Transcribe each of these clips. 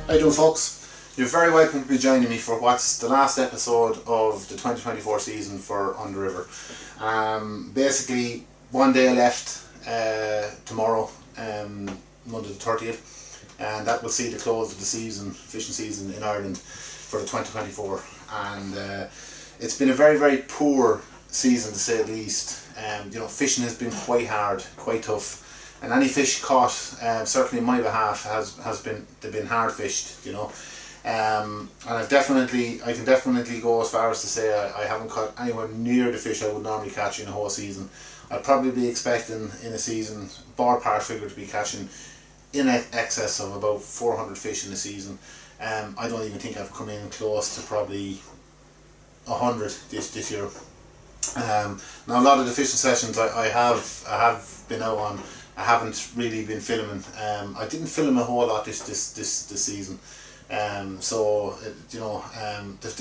How you doing, folks? You're very welcome to be joining me for what's the last episode of the 2024 season for On the River. Basically, one day left tomorrow, Monday the 30th, and that will see the close of the season, fishing season in Ireland for the 2024. And it's been a very, very poor season to say the least. Fishing has been quite hard, quite tough. And any fish caught, certainly on my behalf, they've been hard fished, and I can definitely go as far as to say I haven't caught anywhere near the fish I would normally catch in a whole season. I'd probably be expecting in a season, ballpark figure, to be catching in excess of about 400 fish in a season. I don't even think I've come in close to probably 100 this year. Now a lot of the fishing sessions I have been out on, I haven't really been filming. I didn't film a whole lot this season. The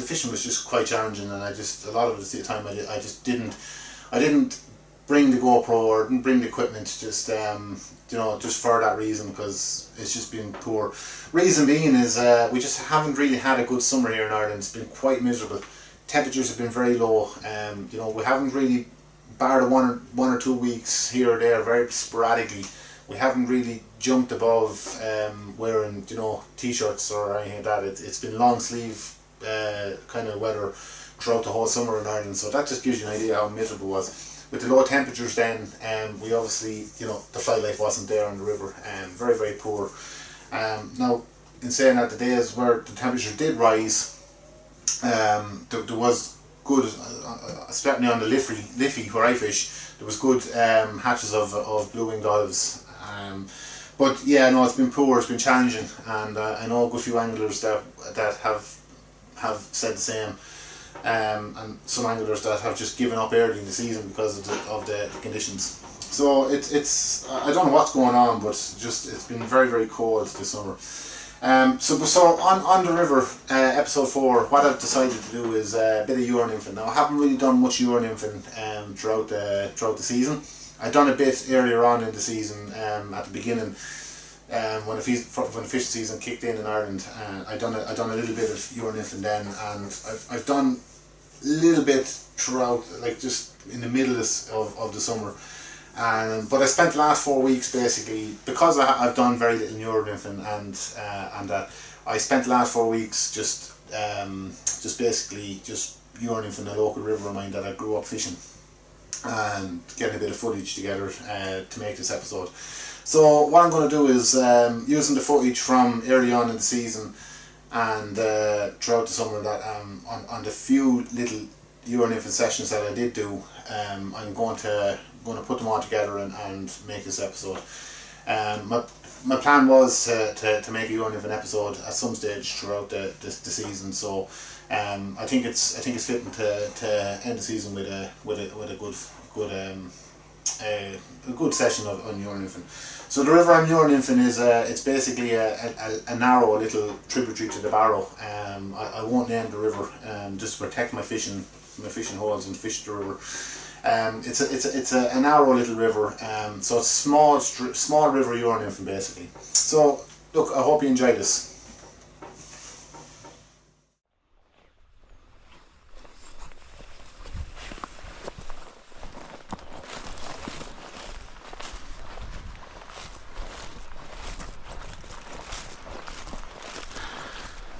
fishing was just quite challenging, and a lot of the time I didn't bring the GoPro or didn't bring the equipment just for that reason, because it's just been poor. Reason being is we just haven't really had a good summer here in Ireland. It's been quite miserable. Temperatures have been very low. We haven't really, bar the one or 2 weeks here or there, very sporadically, we haven't really jumped above wearing t-shirts or anything like that. It's been long sleeve kind of weather throughout the whole summer in Ireland, so that just gives you an idea how miserable it was. With the low temperatures then, we obviously, the fly life wasn't there on the river, very, very poor. Now, in saying that, the days where the temperature did rise, there was good, certainly on the Liffey where I fish, there was good hatches of blue-winged olives. But yeah, no, it's been poor, it's been challenging, and I know a good few anglers that have said the same, and some anglers that have just given up early in the season because of the conditions. So it's I don't know what's going on, but it's been very, very cold this summer. So on the river, episode 4, what I've decided to do is a bit of euro nymphing. Now I haven't really done much euro nymphing throughout the season. I've done a bit earlier on in the season, at the beginning, when the fishing season kicked in Ireland. I done a little bit of euro nymphing then, and I've done a little bit throughout, like just in the middle of the summer. But I spent the last 4 weeks basically, because I've done very little euro nymphing, and I spent the last 4 weeks just basically euro nymphing a local river of mine that I grew up fishing, and getting a bit of footage together to make this episode. So what I'm going to do is, using the footage from early on in the season and throughout the summer, that on the few little euro nymphing sessions that I did do, I'm going to put them all together and make this episode. My plan was to make a euro nymphing episode at some stage throughout the season. So I think it's fitting to end the season with a good session on euro nymphing. So the river I'm euro nymphing is it's basically a narrow little tributary to the Barrow. I won't name the river just to protect my fishing holes and fish the river. It's a narrow little river, so it's small river euro nymphing basically. So look, I hope you enjoy this.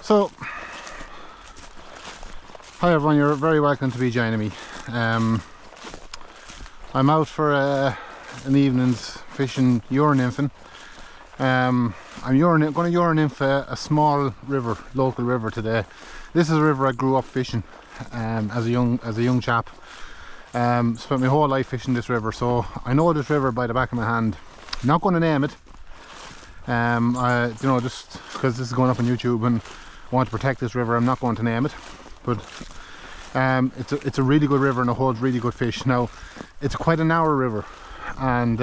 So, hi everyone, you're very welcome to be joining me. I'm out for an evening's fishing euro nymphing. I'm going to euro nymph a small river, local river today. This is a river I grew up fishing as a young chap. Spent my whole life fishing this river, so I know this river by the back of my hand. I'm not going to name it, just because this is going up on YouTube and I want to protect this river. I'm not going to name it, but it's a really good river and it holds really good fish. Now it's quite a narrow river, and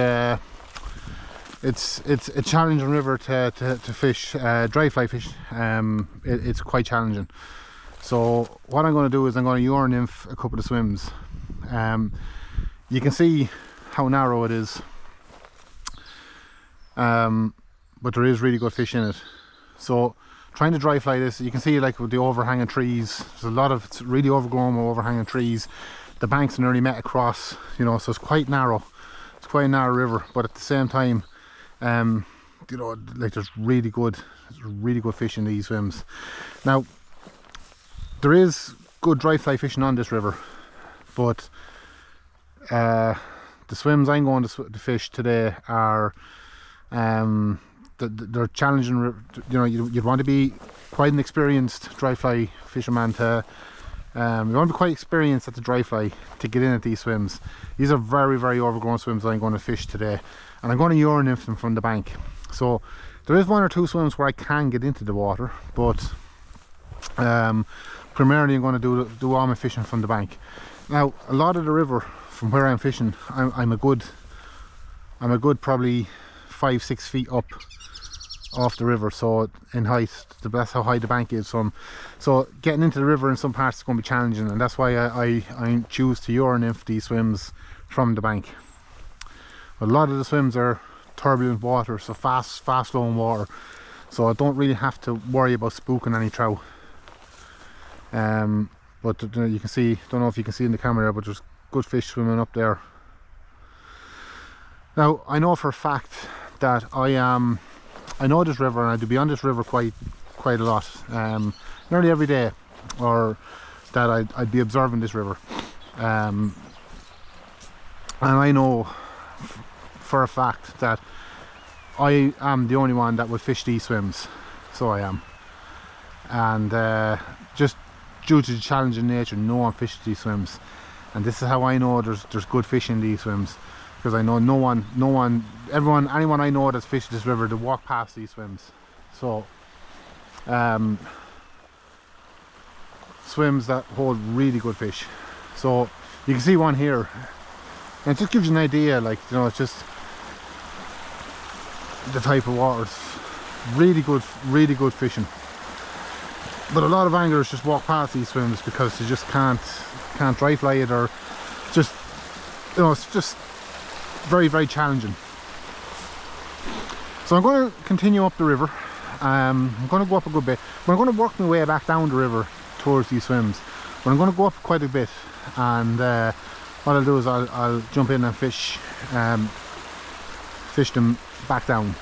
it's a challenging river to fish, dry fly fish. It's quite challenging. So what I'm going to do is I'm going to euro nymph a couple of swims. You can see how narrow it is, but there is really good fish in it. So trying to dry fly this. You can see like with the overhanging trees, there's a lot of, it's really overgrown with overhanging trees. The banks nearly met across, you know, so it's quite narrow. It's quite a narrow river, but at the same time, you know, like there's really good fish in these swims. Now, there is good dry fly fishing on this river, but the swims I'm going to fish today are they're challenging. You know, you'd want to be quite an experienced dry fly fisherman to you want to be quite experienced at the dry fly to get in at these swims. These are very, very overgrown swims that I'm going to fish today, and I'm going to euro nymph them from the bank. So there is 1 or 2 swims where I can get into the water, but primarily I'm going to do all my fishing from the bank. Now, a lot of the river from where I'm fishing, I'm a good probably 5-6 feet up off the river, so in height, that's how high the bank is. So getting into the river in some parts is going to be challenging, and that's why I choose to euro nymph these swims from the bank. A lot of the swims are turbulent water, so fast flowing water, so I don't really have to worry about spooking any trout. But you can see, don't know if you can see in the camera there, but there's good fish swimming up there. Now, I know for a fact that I know this river, and I do be on this river quite a lot, nearly every day, or that I'd be observing this river, and I know for a fact that I am the only one that would fish these swims, so I am, and just due to the challenging nature, no one fishes these swims, and this is how I know there's good fish in these swims, because I know anyone I know that's fished this river, they walk past these swims. So swims that hold really good fish. So you can see one here, and it just gives you an idea, like, you know, it's just the type of water. It's really good fishing. But a lot of anglers just walk past these swims because they just can't dry fly it, or just, you know, it's just very, very challenging. So I'm going to continue up the river. I'm going to go up a good bit, but I'm going to work my way back down the river towards these swims. But I'm going to go up quite a bit, and what I'll do is I'll jump in and fish them back down.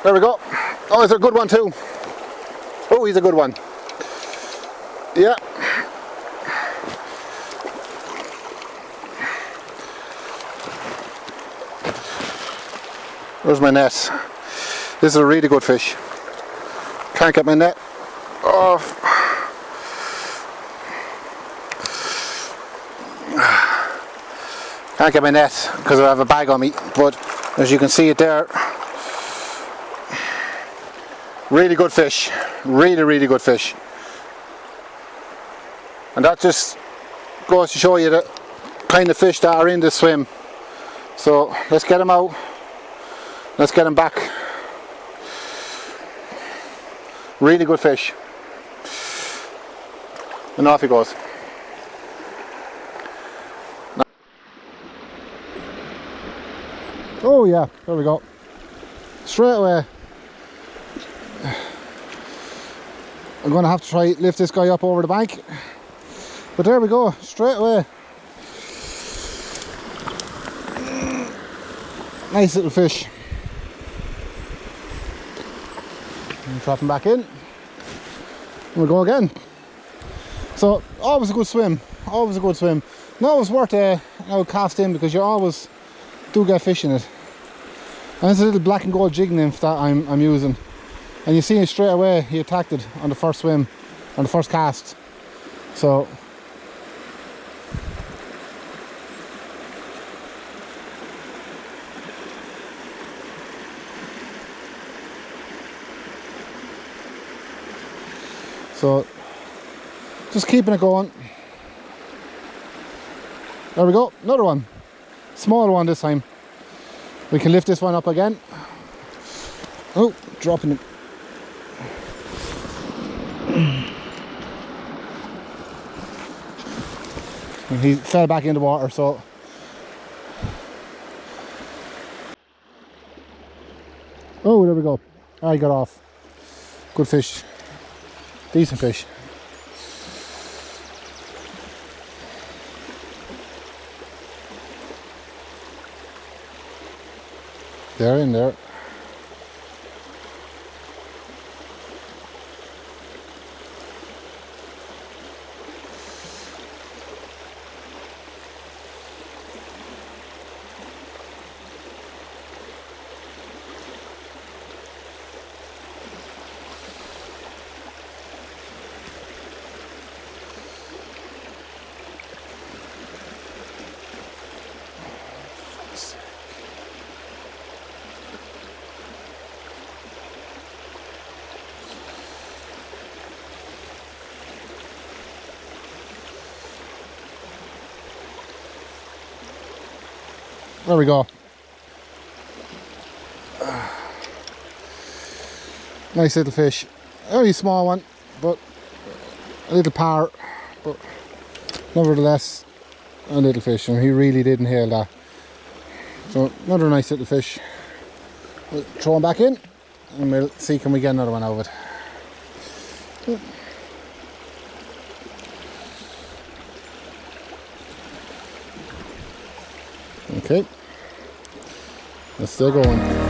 There we go. Oh, it's a good one too. Oh, he's a good one. Yeah. Where's my net? This is a really good fish. Can't get my net off. Can't get my net because I have a bag on me, but as you can see it there, really good fish. Really good fish. And that just goes to show you the kind of fish that are in this swim. So let's get him out. Let's get him back. Really good fish. And off he goes. Oh yeah, there we go. Straight away. I'm going to have to try lift this guy up over the bank. But there we go, straight away. Nice little fish. And drop him back in. And we go again. So always a good swim. Always a good swim. Not always worth a cast in because you always do get fish in it. And it's a little black and gold jig nymph that I'm using. And you see it straight away, he attacked it on the first swim, on the first cast. So just keeping it going. There we go, another one. Smaller one this time. We can lift this one up again. Oh, dropping it. And he fell back in the water, so oh, there we go. Ah, he got off. Good fish. Decent fish. They're in there. There we go. Nice little fish. Only a small one, but a little power, but nevertheless a little fish, and he really did inhale that. So another nice little fish. We'll throw him back in and we'll see can we get another one out of it. Okay, let's still going.